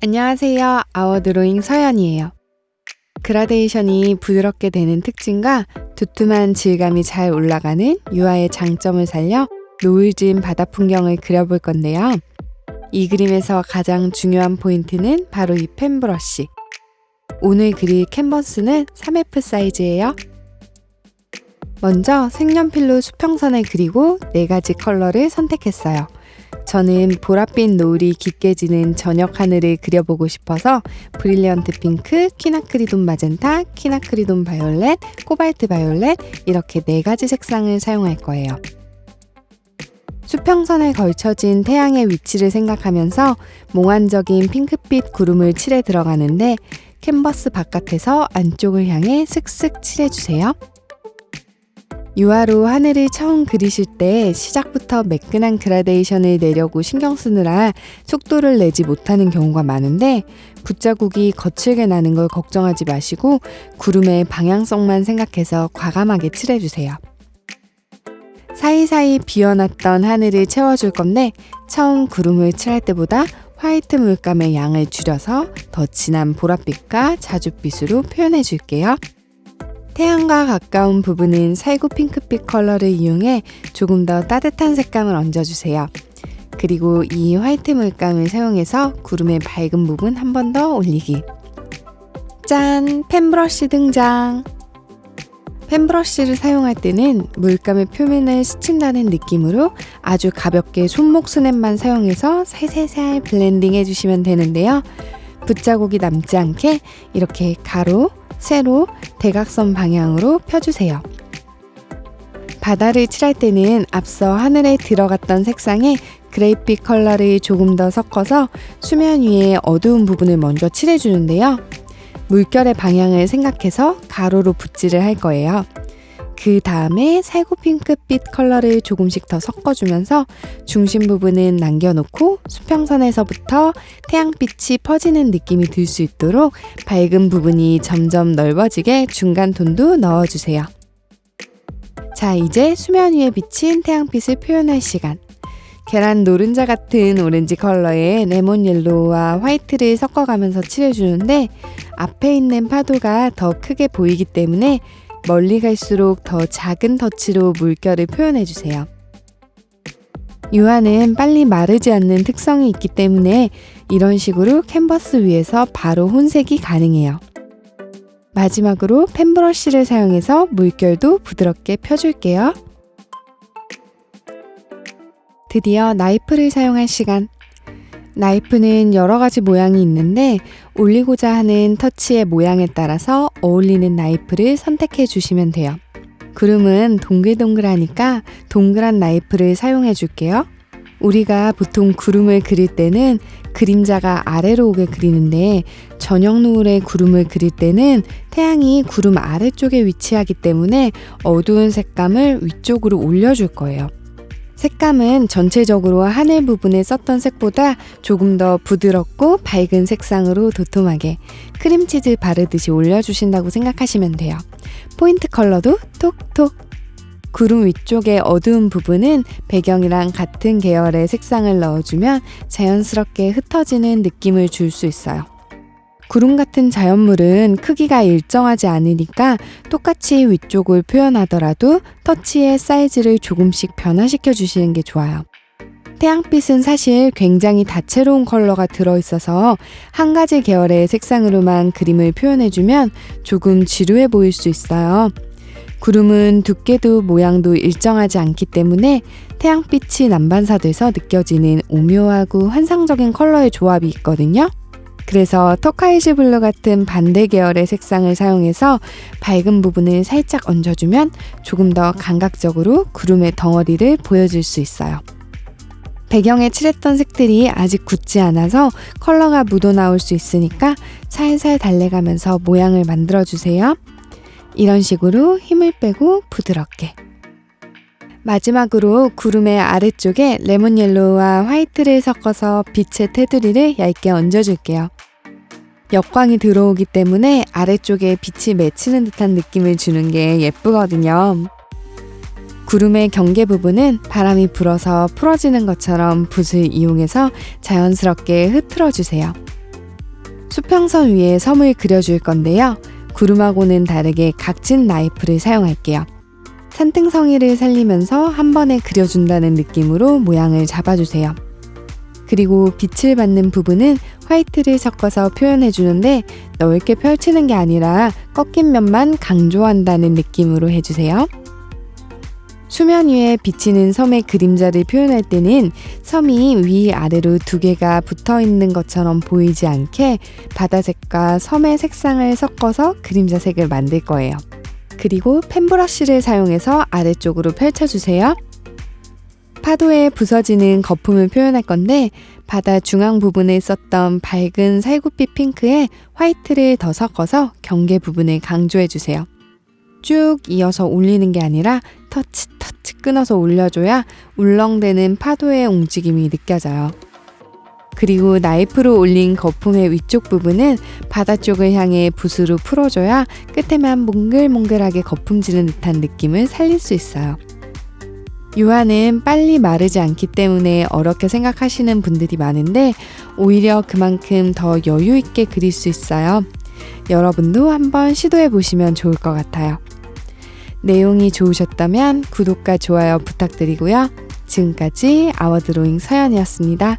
안녕하세요. 아워드로잉 서연이에요. 그라데이션이 부드럽게 되는 특징과 두툼한 질감이 잘 올라가는 유화의 장점을 살려 노을진 바다 풍경을 그려볼 건데요. 이 그림에서 가장 중요한 포인트는 바로 이 펜브러쉬. 오늘 그릴 캔버스는 3F 사이즈예요. 먼저 색연필로 수평선을 그리고 4가지 컬러를 선택했어요. 저는 보랏빛 노을이 깊게 지는 저녁 하늘을 그려보고 싶어서 브릴리언트 핑크, 퀴나크리돈 마젠타, 퀴나크리돈 바이올렛, 코발트 바이올렛 이렇게 4가지 색상을 사용할 거예요. 수평선에 걸쳐진 태양의 위치를 생각하면서 몽환적인 핑크빛 구름을 칠해 들어가는데 캔버스 바깥에서 안쪽을 향해 슥슥 칠해주세요. 유화로 하늘을 처음 그리실 때 시작부터 매끈한 그라데이션을 내려고 신경 쓰느라 속도를 내지 못하는 경우가 많은데 붓자국이 거칠게 나는 걸 걱정하지 마시고 구름의 방향성만 생각해서 과감하게 칠해주세요. 사이사이 비워놨던 하늘을 채워줄 건데 처음 구름을 칠할 때보다 화이트 물감의 양을 줄여서 더 진한 보랏빛과 자줏빛으로 표현해 줄게요. 태양과 가까운 부분은 살구 핑크빛 컬러를 이용해 조금 더 따뜻한 색감을 얹어주세요. 그리고 이 화이트 물감을 사용해서 구름의 밝은 부분 한 번 더 올리기. 짠! 펜브러쉬 등장! 펜브러쉬를 사용할 때는 물감의 표면을 스친다는 느낌으로 아주 가볍게 손목 스냅만 사용해서 살살살 블렌딩 해주시면 되는데요. 붓자국이 남지 않게 이렇게 가로, 세로, 대각선 방향으로 펴주세요. 바다를 칠할 때는 앞서 하늘에 들어갔던 색상에 그레이빛 컬러를 조금 더 섞어서 수면 위에 어두운 부분을 먼저 칠해주는데요. 물결의 방향을 생각해서 가로로 붓질을 할 거예요. 그 다음에 살구 핑크빛 컬러를 조금씩 더 섞어주면서 중심 부분은 남겨놓고 수평선에서부터 태양빛이 퍼지는 느낌이 들 수 있도록 밝은 부분이 점점 넓어지게 중간 톤도 넣어주세요. 자, 이제 수면 위에 비친 태양빛을 표현할 시간. 계란 노른자 같은 오렌지 컬러의 레몬 옐로우와 화이트를 섞어가면서 칠해주는데 앞에 있는 파도가 더 크게 보이기 때문에 멀리 갈수록 더 작은 터치로 물결을 표현해주세요. 유화는 빨리 마르지 않는 특성이 있기 때문에 이런 식으로 캔버스 위에서 바로 혼색이 가능해요. 마지막으로 펜브러쉬를 사용해서 물결도 부드럽게 펴줄게요. 드디어 나이프를 사용할 시간. 나이프는 여러 가지 모양이 있는데 올리고자 하는 터치의 모양에 따라서 어울리는 나이프를 선택해 주시면 돼요. 구름은 동글동글하니까 동그란 나이프를 사용해 줄게요. 우리가 보통 구름을 그릴 때는 그림자가 아래로 오게 그리는데 저녁 노을의 구름을 그릴 때는 태양이 구름 아래쪽에 위치하기 때문에 어두운 색감을 위쪽으로 올려줄 거예요. 색감은 전체적으로 하늘 부분에 썼던 색보다 조금 더 부드럽고 밝은 색상으로 도톰하게 크림치즈 바르듯이 올려주신다고 생각하시면 돼요. 포인트 컬러도 톡톡! 구름 위쪽의 어두운 부분은 배경이랑 같은 계열의 색상을 넣어주면 자연스럽게 흩어지는 느낌을 줄 수 있어요. 구름 같은 자연물은 크기가 일정하지 않으니까 똑같이 위쪽을 표현하더라도 터치의 사이즈를 조금씩 변화시켜 주시는 게 좋아요. 태양빛은 사실 굉장히 다채로운 컬러가 들어있어서 한 가지 계열의 색상으로만 그림을 표현해주면 조금 지루해 보일 수 있어요. 구름은 두께도 모양도 일정하지 않기 때문에 태양빛이 난반사돼서 느껴지는 오묘하고 환상적인 컬러의 조합이 있거든요. 그래서 터카이즈 블루 같은 반대 계열의 색상을 사용해서 밝은 부분을 살짝 얹어주면 조금 더 감각적으로 구름의 덩어리를 보여줄 수 있어요. 배경에 칠했던 색들이 아직 굳지 않아서 컬러가 묻어나올 수 있으니까 살살 달래가면서 모양을 만들어주세요. 이런 식으로 힘을 빼고 부드럽게. 마지막으로 구름의 아래쪽에 레몬 옐로우와 화이트를 섞어서 빛의 테두리를 얇게 얹어줄게요. 역광이 들어오기 때문에 아래쪽에 빛이 맺히는 듯한 느낌을 주는 게 예쁘거든요. 구름의 경계 부분은 바람이 불어서 풀어지는 것처럼 붓을 이용해서 자연스럽게 흐트러 주세요. 수평선 위에 섬을 그려줄 건데요. 구름하고는 다르게 각진 나이프를 사용할게요. 산등성이를 살리면서 한 번에 그려준다는 느낌으로 모양을 잡아주세요. 그리고 빛을 받는 부분은 화이트를 섞어서 표현해주는데 넓게 펼치는 게 아니라 꺾인 면만 강조한다는 느낌으로 해주세요. 수면 위에 비치는 섬의 그림자를 표현할 때는 섬이 위아래로 두 개가 붙어 있는 것처럼 보이지 않게 바다색과 섬의 색상을 섞어서 그림자 색을 만들 거예요. 그리고 펜브러쉬를 사용해서 아래쪽으로 펼쳐주세요. 파도에 부서지는 거품을 표현할 건데 바다 중앙 부분에 썼던 밝은 살구빛 핑크에 화이트를 더 섞어서 경계 부분을 강조해주세요. 쭉 이어서 올리는 게 아니라 터치 끊어서 올려줘야 울렁대는 파도의 움직임이 느껴져요. 그리고 나이프로 올린 거품의 위쪽 부분은 바다 쪽을 향해 붓으로 풀어줘야 끝에만 몽글몽글하게 거품지는 듯한 느낌을 살릴 수 있어요. 유화는 빨리 마르지 않기 때문에 어렵게 생각하시는 분들이 많은데 오히려 그만큼 더 여유 있게 그릴 수 있어요. 여러분도 한번 시도해 보시면 좋을 것 같아요. 내용이 좋으셨다면 구독과 좋아요 부탁드리고요. 지금까지 아워드로잉 서연이었습니다.